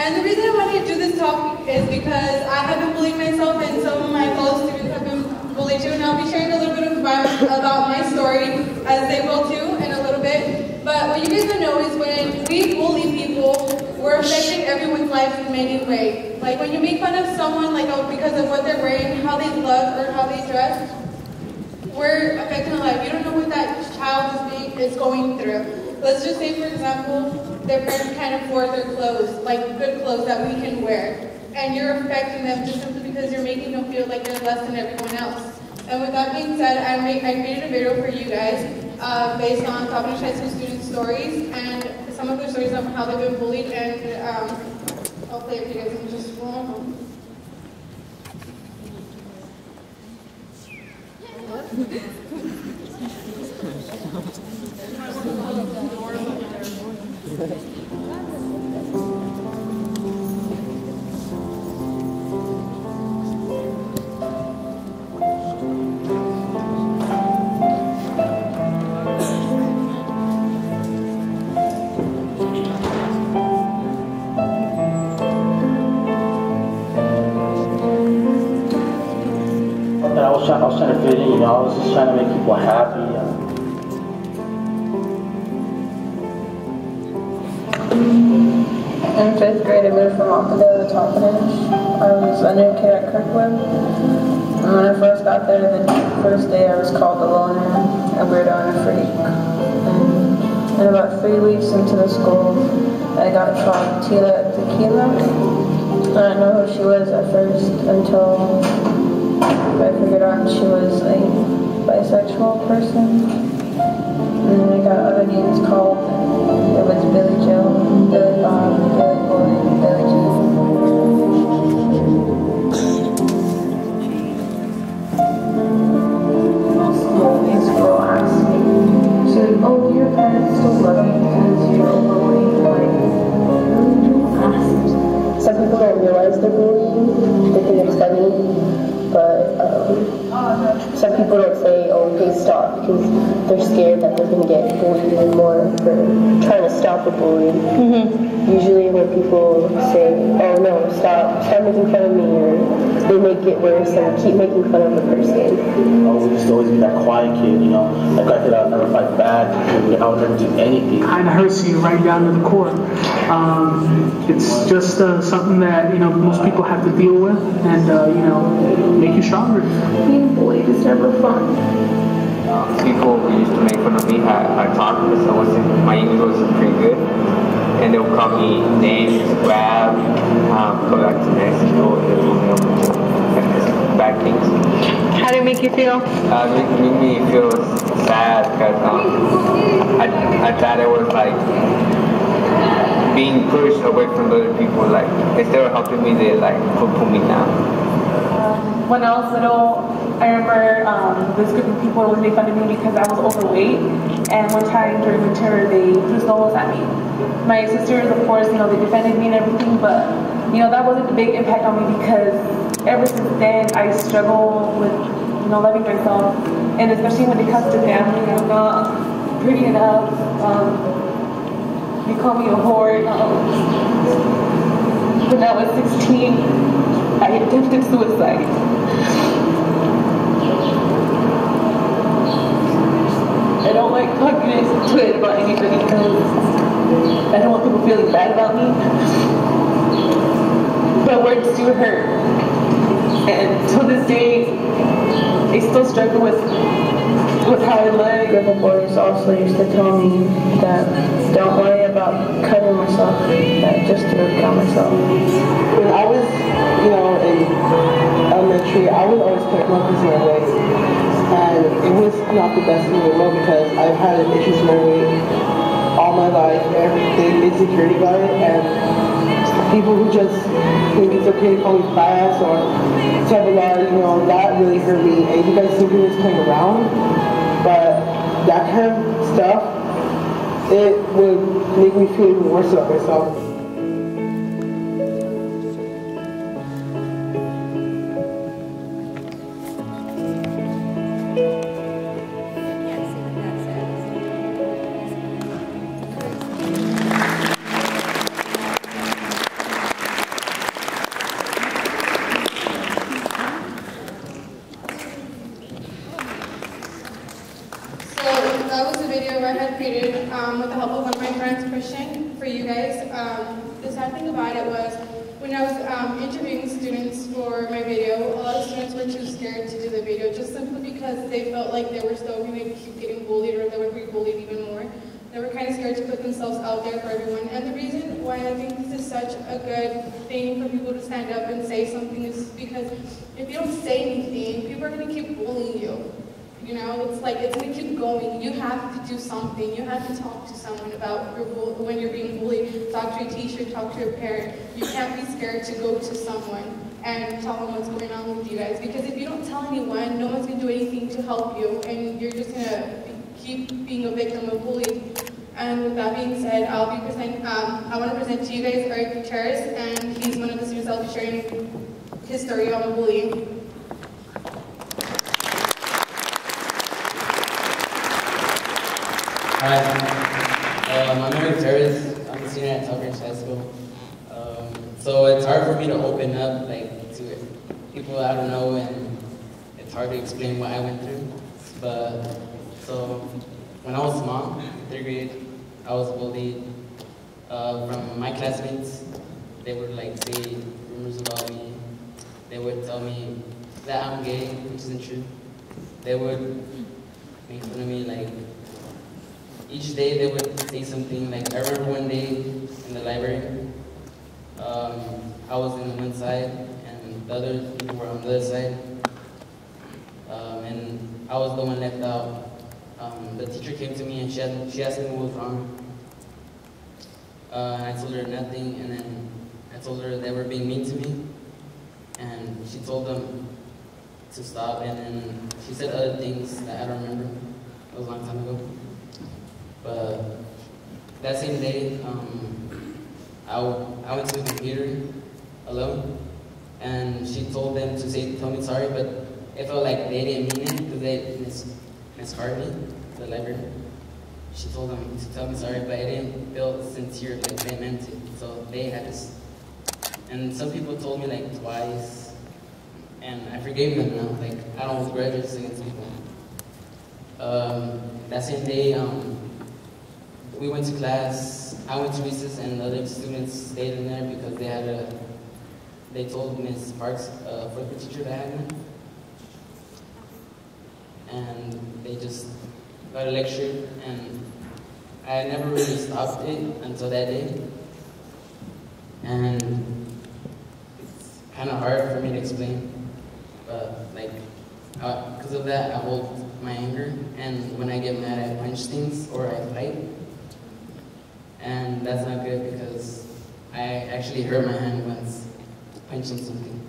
And the reason I wanted to do this talk is because I have been bullied myself and some of my fellow students have been bullied too. And I'll be sharing a little bit about my story, as they will too, in a little bit. But what you guys don't know is when we bully people, we're affecting everyone's life in many ways. Like when you make fun of someone like because of what they're wearing, how they look, or how they dress, we're affecting their life. You don't know what that child is going through. Let's just say, for example, their parents can't afford their clothes, like good clothes that we can wear. And you're affecting them just simply because you're making them feel like they're less than everyone else. And with that being said, I created a video for you guys based on Providence High School student stories and some of their stories of how they've been bullied. And I'll play it for you guys in just one moment. I was trying to fit in, you know, I was just trying to make people happy. In 5th grade, I moved from Rockville to Toppenish. I was a new kid at Kirkwood. And when I first got there, the first day I was called a loner, a weirdo, and a freak. And about 3 weeks into the school, I got called Tila Tequila. I didn't know who she was at first until I figured out she was a bisexual person. And then I got other names called. It was Billy Joe, Billy Bob, Billy Boy, Billy Jean. This girl asked me, she said, "Oh, do your parents still love you because you're overweight?" Like, really don't ask. Some people don't realize they're bullying, they think it's funny. But some people don't say, "Oh, please stop," because they're scared that they're going to get bullied even more for trying to stop the bullying. Usually when people say, "Oh no, stop making fun of me," or they make it worse and keep making fun of the person. I would just always be that quiet kid, you know, like I would never fight back, I would never do anything. Kind of hurts you right down to the core. It's just something that, you know, most people have to deal with and, you know, make you stronger. Being bullied is never fun. People who used to make fun of me, I talked with someone since my English was pretty good, and they would call me names, grab, go back to Mexico, and bad things. How do it make you feel? It made me feel sad because I thought it was like being pushed away from other people. Like instead of helping me, they like put me down. When I was little, I remember this group of people always made fun of me because I was overweight, and one time during winter they threw snowballs at me. My sisters, of course, you know, they defended me and everything, but you know, that wasn't a big impact on me because ever since then I struggle with, you know, loving myself, and especially when it comes to family, I'm not pretty enough. They call me a whore. When I was 16, I attempted suicide. I don't like talking to it about anybody because I don't want people feeling bad about me. But words do hurt. And to this day, I still struggle with how I look. A group of boys also used to tell me that don't worry about cutting myself, that just to work on myself. When I was, you know, in elementary, I would always put monkeys in my way. And it was not the best thing in the world because I've had issues with my weight all my life, everything, insecurity about it, and people who just think it's okay to call me fast or Tevlar, you know, that really hurt me. And you guys think we were just playing around, but that kind of stuff, it would make me feel even worse about myself. something about it was when I was interviewing students for my video, a lot of students were too scared to do the video just simply because they felt like they were still going to keep getting bullied or they would be bullied even more. They were kind of scared to put themselves out there for everyone. And the reason why I think this is such a good thing for people to stand up and say something is because if you don't say anything, people are going to keep bullying you. You know, it's like it's going to keep going. You have to do something. You have to talk to someone about when you're being bullied. Talk to a teacher, talk to a parent. You can't be scared to go to someone and tell them what's going on with you guys. Because if you don't tell anyone, no one's going to do anything to help you. And you're just going to keep being a victim of bullying. And with that being said, I want to present to you guys Eric Gutierrez, and he's one of the students I'll be sharing his story on bullying. Hi, I'm Eric Gutierrez. I'm a senior at Tuckridge High School. So it's hard for me to open up to people I don't know, and it's hard to explain what I went through. But so when I was small, 3rd grade, I was bullied from my classmates. They would say rumors about me. They would tell me that I'm gay, which isn't true. They would make fun of me each day they would say something. I remember one day in the library, I was on one side and the other people were on the other side. And I was the one left out. The teacher came to me and she asked me what was wrong. And I told her nothing, and then I told her they were being mean to me. And she told them to stop, and then she said other things that I don't remember. It was a long time ago. But that same day, I went to the computer alone, and she told them to tell me sorry, but it felt like they didn't mean it because they misheard me, the library. She told them to tell me sorry, but it didn't feel sincere, they meant it. So they had to. And some people told me twice, and I forgave them now. I don't hold grudges against people. That same day, we went to class. I went to recess, and the other students stayed in there because they told Miss Parks, fourth grade teacher, that I had one. And they just got a lecture, and I never really stopped it until that day. And it's kind of hard for me to explain, but because of that, I hold my anger, and when I get mad, I punch things or I fight. And that's not good because I actually hurt my hand once punching something.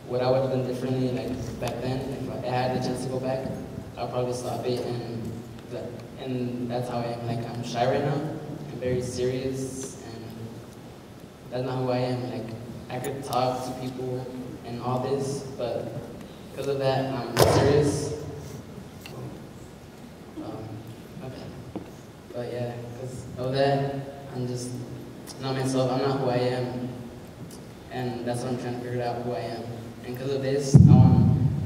What I would have done differently, back then, if I had the chance to go back, I'll probably stop it, and that's how I am. I'm shy right now. I'm very serious, and that's not who I am. I could talk to people and all this, but because of that, I'm serious. But yeah, because of that, I'm just not myself. I'm not who I am, and that's what I'm trying to figure out, who I am. And because of this, I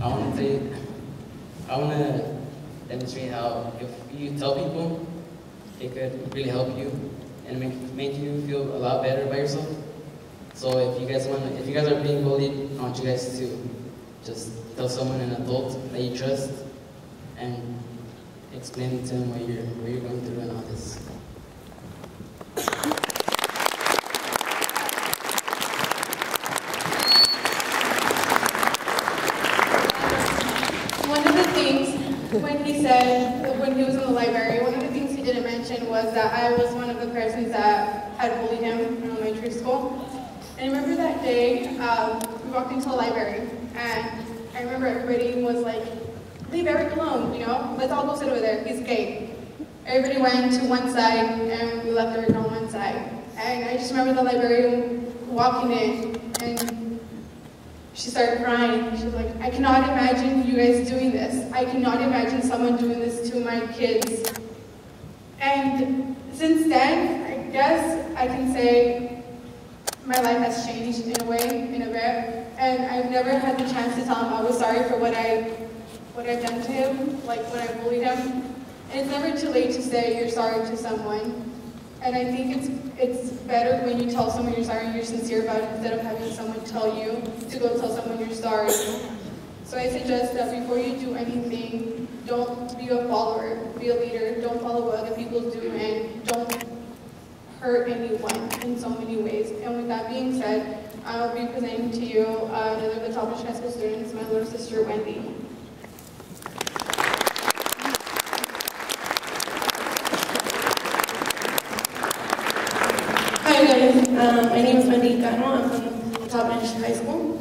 want to demonstrate how if you tell people, it could really help you and make you feel a lot better about yourself. So if you guys are being bullied, I want you guys to just tell someone, an adult that you trust, and explain to them what you're going through and all this. One of the things when he was in the library, one of the things he didn't mention was that I was one of the persons that had bullied him in elementary school. And I remember that day, we walked into the library, and I remember everybody was like, leave Eric alone, let's all go sit over there, he's gay. Everybody went to one side, and we left Eric on one side. And I just remember the librarian walking in, and she started crying. She was like, I cannot imagine you guys doing this. I cannot imagine someone doing this to my kids. And since then, I guess I can say my life has changed in a way, in a bit. And I've never had the chance to tell him I was sorry for what I've done to him, when I bullied him. And it's never too late to say you're sorry to someone. And I think it's better when you tell someone you're sorry and you're sincere about it instead of having someone tell you to go tell someone you're sorry. So I suggest that before you do anything, don't be a follower, be a leader. Don't follow what other people do, and don't hurt anyone in so many ways. And with that being said, I'll be presenting to you another of the Toppenish High School students, my little sister, Wendy. Hi guys, my name is Sendy Cano. I'm from Toppenish High School.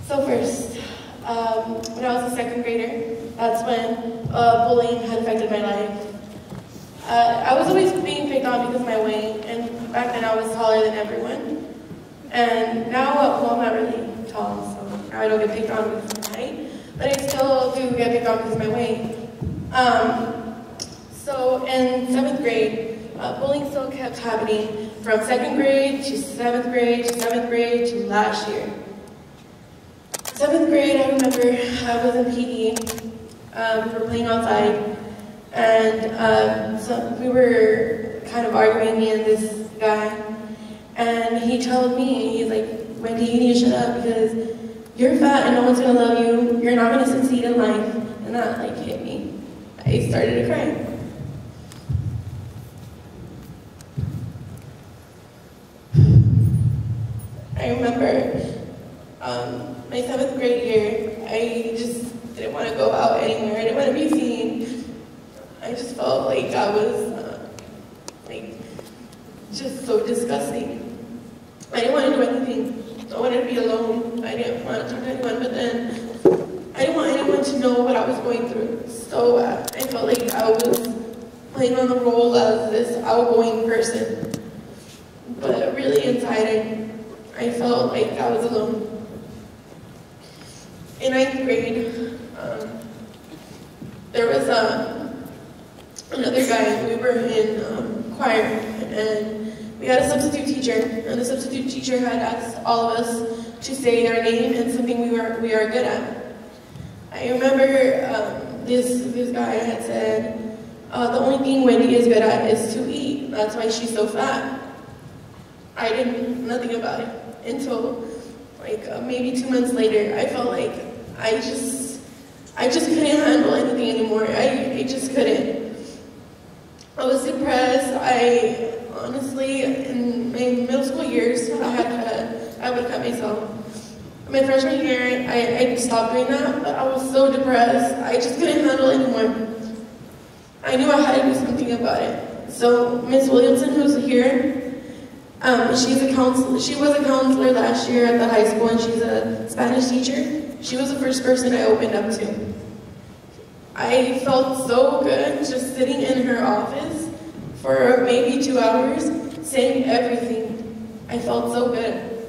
So first, when I was a second grader, that's when bullying had affected my life. I was always being picked on because of my weight, and back then I was taller than everyone. And now, well, I'm not really tall, so I don't get picked on because of my height, but I still do get picked on because of my weight. So in 7th grade, bullying still kept happening from 2nd grade to 7th grade to 7th grade to last year. 7th grade, I remember I was in PE, we were playing outside, and so we were kind of arguing, me and this guy, and he told me, he's like, Wendy, you need to shut up because you're fat and no one's gonna love you, you're not gonna succeed in life, and that like hit me. I started to cry. I remember my 7th grade year, I just didn't want to go out anywhere. I didn't want to be seen. I just felt like I was just so disgusting. I didn't want to do anything. I wanted to be alone. I didn't want to talk to anyone, but then I didn't want anyone to know what I was going through. So I felt like I was playing on the role as this outgoing person. But really inside, I felt like I was alone. In 9th grade, there was another guy. We were in choir, and we had a substitute teacher, and the substitute teacher had asked all of us to say our name and something we are good at. I remember this guy had said, the only thing Wendy is good at is to eat. That's why she's so fat. I didn't know nothing about it until maybe 2 months later. I felt like I just couldn't handle anything anymore. I just couldn't. I was depressed. I honestly, in my middle school years, I would cut myself. My freshman year, I stopped doing that, but I was so depressed. I just couldn't handle it anymore. I knew I had to do something about it. So Miss Williamson, who's here, she was a counselor last year at the high school, and she's a Spanish teacher. She was the first person I opened up to. I felt so good just sitting in her office for maybe 2 hours, saying everything. I felt so good.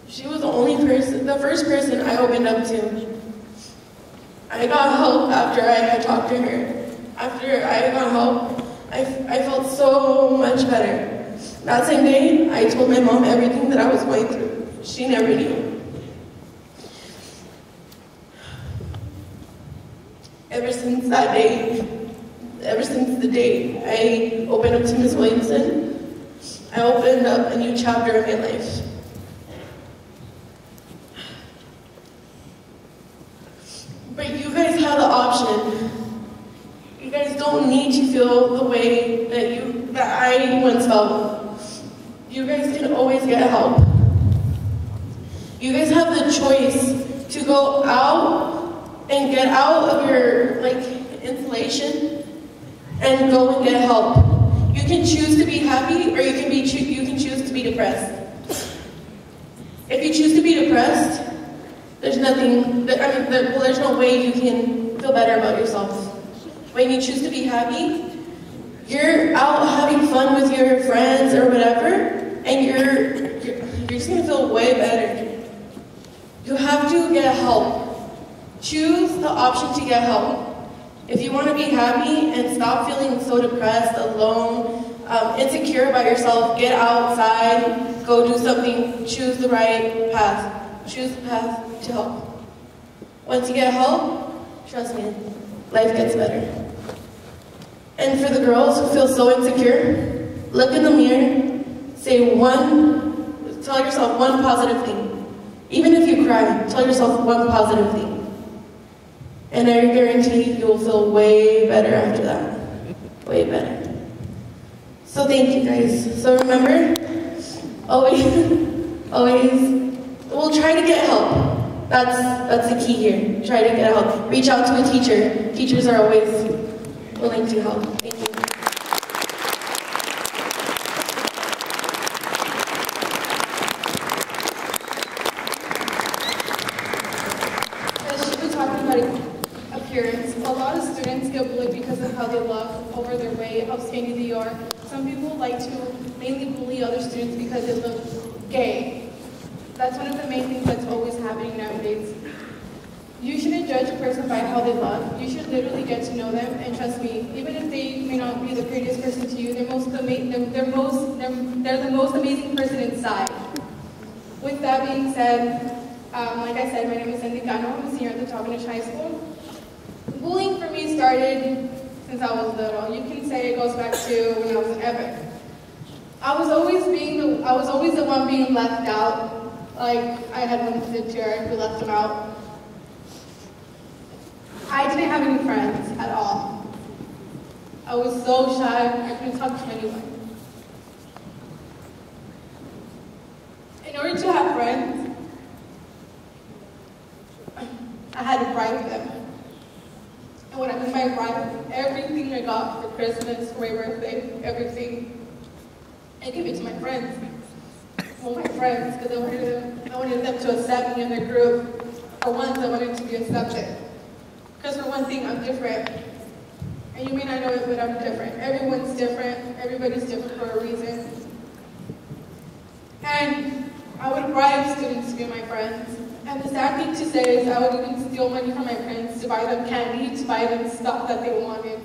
She was the first person I opened up to. I got help after I had talked to her. After I got help, I felt so much better. That same day, I told my mom everything that I was going through. She never knew. Ever since that day, ever since the day I opened up to Miss Williamson, I opened up a new chapter in my life. But you guys have the option. You guys don't need to feel the way that I once felt. You guys can always get help. You guys have the choice to go out and get out of your insulation and go and get help. You can choose to be happy, or you can choose to be depressed. If you choose to be depressed, there's no way you can feel better about yourself. When you choose to be happy, you're out having fun with your friends or whatever, and you're just gonna feel way better. You have to get help. Choose the option to get help. If you want to be happy and stop feeling so depressed, alone, insecure about yourself, get outside, go do something, choose the right path. Choose the path to help. Once you get help, trust me, life gets better. And for the girls who feel so insecure, Look in the mirror, tell yourself one positive thing. Even if you cry, tell yourself one positive thing. And I guarantee you will feel way better after that. Way better. So thank you guys. So remember, always, we'll try to get help. That's the key here. Try to get help. Reach out to a teacher. Teachers are always willing to help. Thank you. As she was talking about appearance, a lot of students get bullied because of how they look, over their weight, how skinny they are. Some people like to mainly bully other students because they look gay. That's one of the main things that's always happening nowadays. You shouldn't judge a person by how they look. You should literally get to know them, and trust me, even if they may not be the prettiest person to you, they're the most amazing person inside. With that being said, like I said, my name is Sendy Cano. I'm a senior at the Toppenish High School. Bullying for me started since I was little. You can say it goes back to when I was in Epic. I was always the one being left out. Like, I had one teacher who left him out. I didn't have any friends at all. I was so shy, I couldn't talk to anyone. In order to have friends, I had to bribe them. And what I mean by bribe, everything I got for Christmas, for my birthday, everything, I give it to my friends. Well, my friends, because I wanted them to accept me in their group. For once, I wanted to be accepted. Because for one thing, I'm different. And you may not know it, but I'm different. Everyone's different. Everybody's different for a reason. And I would bribe students to be my friends. And the sad thing to say is I would even steal money from my friends to buy them candy, to buy them stuff that they wanted.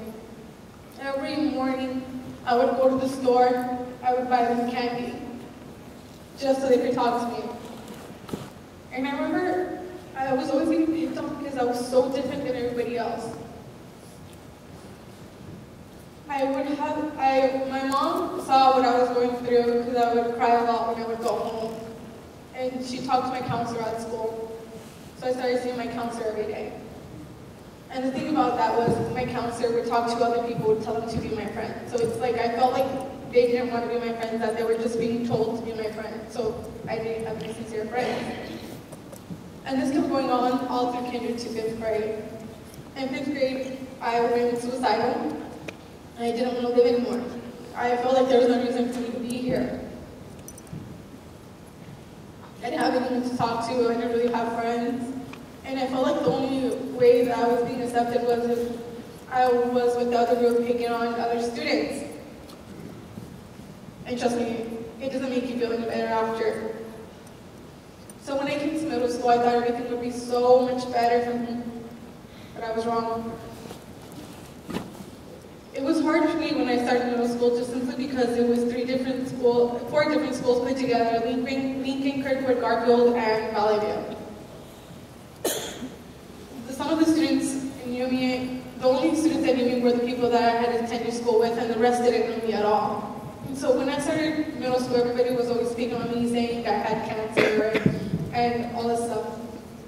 Every morning, I would go to the store, I would buy them candy, just so they could talk to me. And I remember I was always getting picked on because I was so different than everybody else. My mom saw what I was going through because I would cry a lot when I would go home. And she talked to my counselor at school. So I started seeing my counselor every day. And the thing about that was my counselor would talk to other people, would tell them to be my friend. So it's like I felt like they didn't want to be my friends, that they were just being told to be my friend. So I didn't have any sincere friends. And this kept going on all through kinder to 5th grade. In 5th grade, I went suicidal. And I didn't want to live anymore. I felt like there was no reason for me to be here. I didn't have anyone to talk to, I didn't really have friends. And I felt like the only way that I was being accepted was if I was with the other group picking on other students. And trust me, it doesn't make you feel any better after. So when I came to middle school, I thought everything would be so much better for me, but I was wrong. It was hard for me when I started middle school just simply because it was 4 different schools put together: Lincoln, Kirkwood, Garfield, and Valleyville. Some of the students knew me, the only students that knew me were the people that I had attended school with, and the rest didn't know me at all. And so when I started middle school, everybody was always speaking on me, saying I had cancer and all this stuff.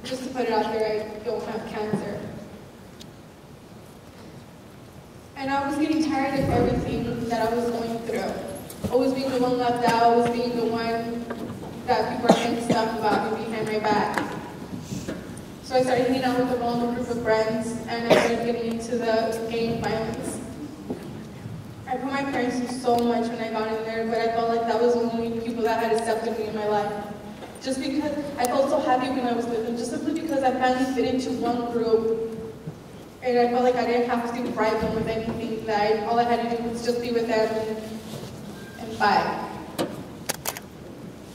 Just to put it out there, I don't have cancer. And I was getting tired of everything that I was going through. Always being the one left out, always being the one that people are saying stuff about me behind my back. So I started hanging out with a random group of friends, and I started getting into the gang violence. I put my parents through so much when I got in there, but I felt like that was the only people that had accepted me in my life. Just because I felt so happy when I was with them, just simply because I finally fit into one group. And I felt like I didn't have to bribe them with anything, that all I had to do was just be with them and bye.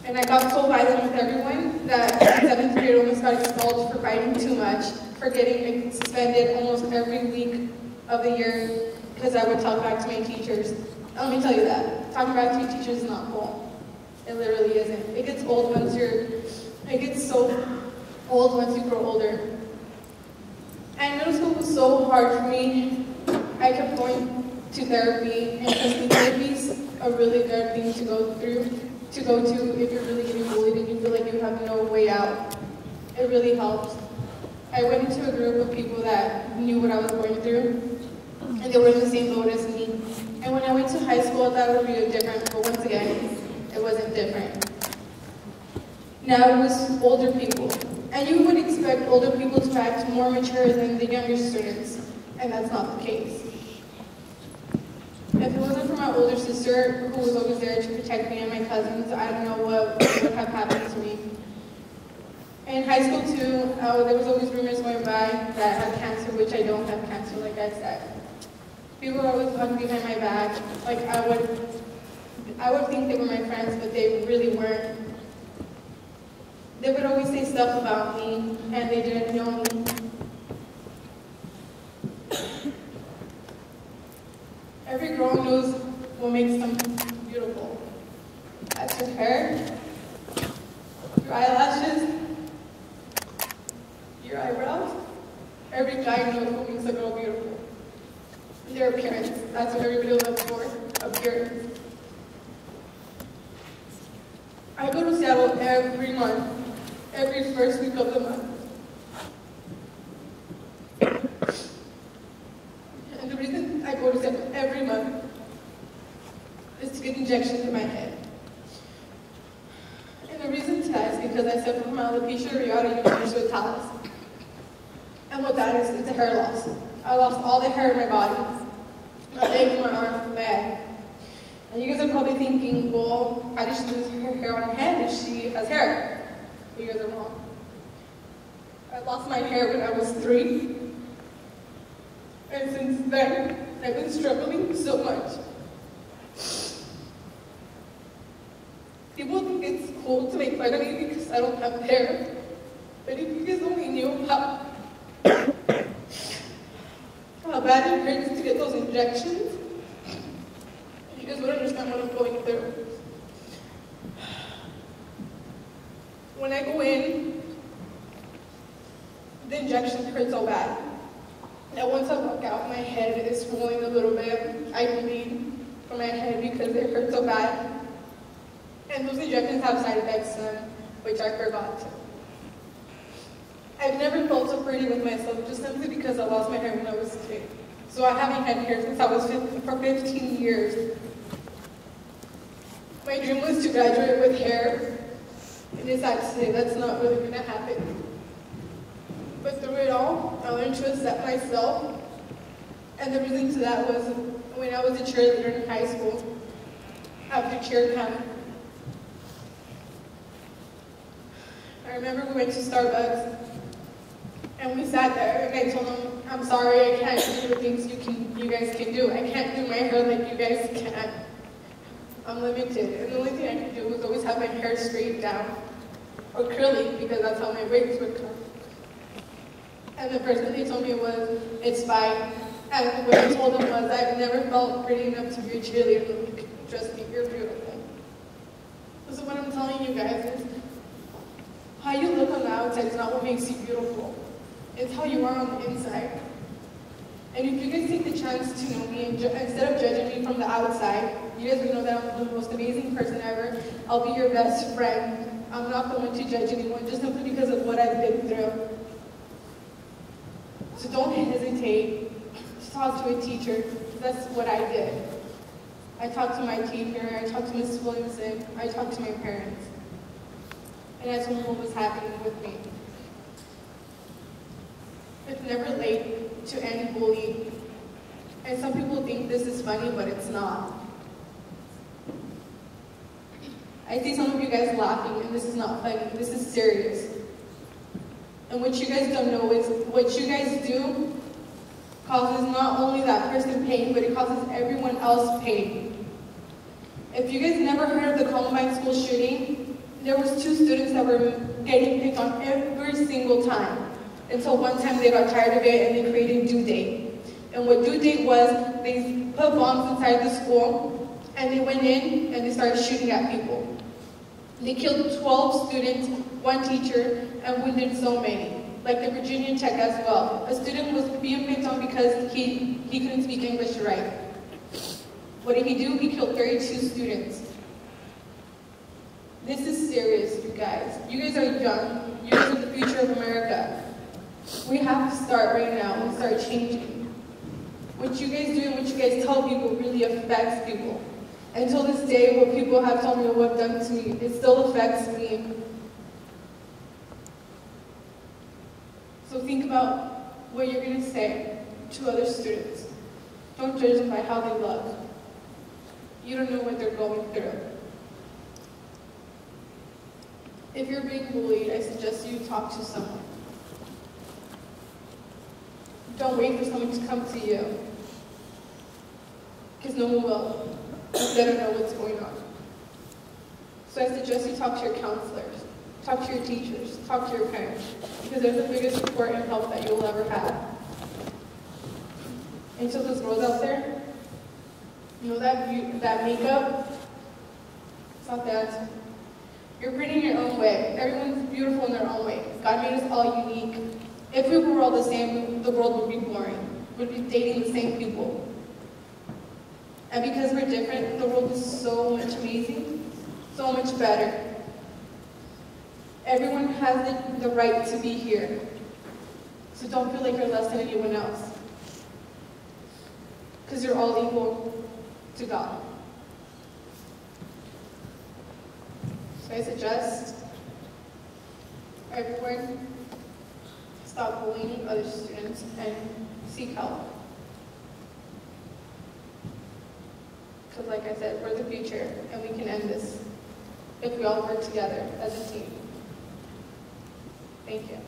And I got so violent with everyone that in 7th grade I almost got expelled for fighting too much, for getting suspended almost every week of the year because I would talk back to my teachers. Let me tell you that. Talking back to your teachers is not cool. It literally isn't. It gets old once it gets so old once you grow older. And middle school was so hard for me. I kept going to therapy, and trust me, a really good thing to go to if you're really getting bullied and you feel like you have no way out. It really helps. I went into a group of people that knew what I was going through, and they were in the same boat as me. And when I went to high school, I thought it would be different, but once again, it wasn't different. Now it was older people. And you would expect older people to act more mature than the younger students, and that's not the case. If it wasn't for my older sister, who was always there to protect me and my cousins, I don't know what would have happened to me. In high school too, there was always rumors going by that I had cancer, which I don't have cancer, like I said. People were always talking behind my back. Like I would think they were my friends, but they really weren't. They would always say stuff about me, and they didn't know me. Every girl knows what makes them beautiful. That's your hair, your eyelashes, your eyebrows. Every guy knows what makes a girl beautiful. Their appearance. That's what everybody looks for, appearance. I go to Seattle every month, every first week of the month. And the reason I go to Seattle every month is to get injections in my head. And the reason to that is because I suffer from alopecia areata universalis. And what that is, it's a hair loss. I lost all the hair in my body. My legs, my arms, my head. And you guys are probably thinking, well, how does she lose her hair on her head if she has hair? You guys are wrong. I lost my hair when I was 3. And since then, I've been struggling so much. People think it's cool to make fun of me because I don't have hair. But if you guys only knew how bad it hurts to get those injections, you guys would understand what I'm going through. When I go in, the injections hurt so bad that once I walk out, my head is swelling a little bit. I bleed from my head because it hurt so bad. And those injections have side effects, which I forgot. I've never felt so pretty with myself just simply because I lost my hair when I was 3. So I haven't had hair since I was for 15 years. My dream was to graduate with hair, and it's sad to say that's not really going to happen. But through it all, I learned to accept myself, and the reason to that was when I was a cheerleader in high school, after cheer camp. I remember we went to Starbucks, and we sat there, and I told them, I'm sorry, I can't do the things you guys can do. I can't do my hair like you guys can. I'm limited, and the only thing I could do was always have my hair straight down, or curly, because that's how my braids would come. And the first thing they told me was, it's fine. And what I told them was, I've never felt pretty enough to be a cheerleader. Trust me, you're beautiful. So what I'm telling you guys is, how you look on the outside is not what makes you beautiful. It's how you are on the inside. And if you guys take the chance to know me, and instead of judging me from the outside, you guys would know that I'm the most amazing person ever. I'll be your best friend. I'm not the one to judge anyone just simply because of what I've been through. So don't hesitate to talk to a teacher. That's what I did. I talked to my teacher, I talked to Mrs. Williamson, I talked to my parents. And I told them what was happening with me. It's never late to end bullying. And some people think this is funny, but it's not. I see some of you guys laughing, and this is not funny. This is serious. And what you guys don't know is what you guys do causes not only that person pain, but it causes everyone else pain. If you guys never heard of the Columbine school shooting, there was 2 students that were getting picked on every single time. Until one time they got tired of it and they created Due Date. And what Due Date was, they put bombs inside the school and they went in and they started shooting at people. They killed 12 students, 1 teacher, and wounded so many. Like the Virginia Tech as well. A student was being picked on because he couldn't speak English right. What did he do? He killed 32 students. This is serious, you guys. You guys are young. You guys are the future of America. We have to start right now and start changing. What you guys do and what you guys tell people really affects people. Until this day, what people have told me or what done to me, it still affects me. So think about what you're going to say to other students. Don't judge them by how they look. You don't know what they're going through. If you're being bullied, I suggest you talk to someone. Don't wait for someone to come to you. Because no one will. They don't know what's going on. So I suggest you talk to your counselors, talk to your teachers, talk to your parents, because they're the biggest support and help that you'll ever have. And to those girls out there, you know that makeup, it's not the answer. You're pretty in your own way. Everyone's beautiful in their own way. God made us all unique. If we were all the same, the world would be boring. We'd be dating the same people. And because we're different, the world is so much amazing, so much better. Everyone has the right to be here. So don't feel like you're less than anyone else. Because you're all equal to God. So I suggest everyone stop bullying other students and seek help. Because like I said, we're the future and we can end this if we all work together as a team. Thank you.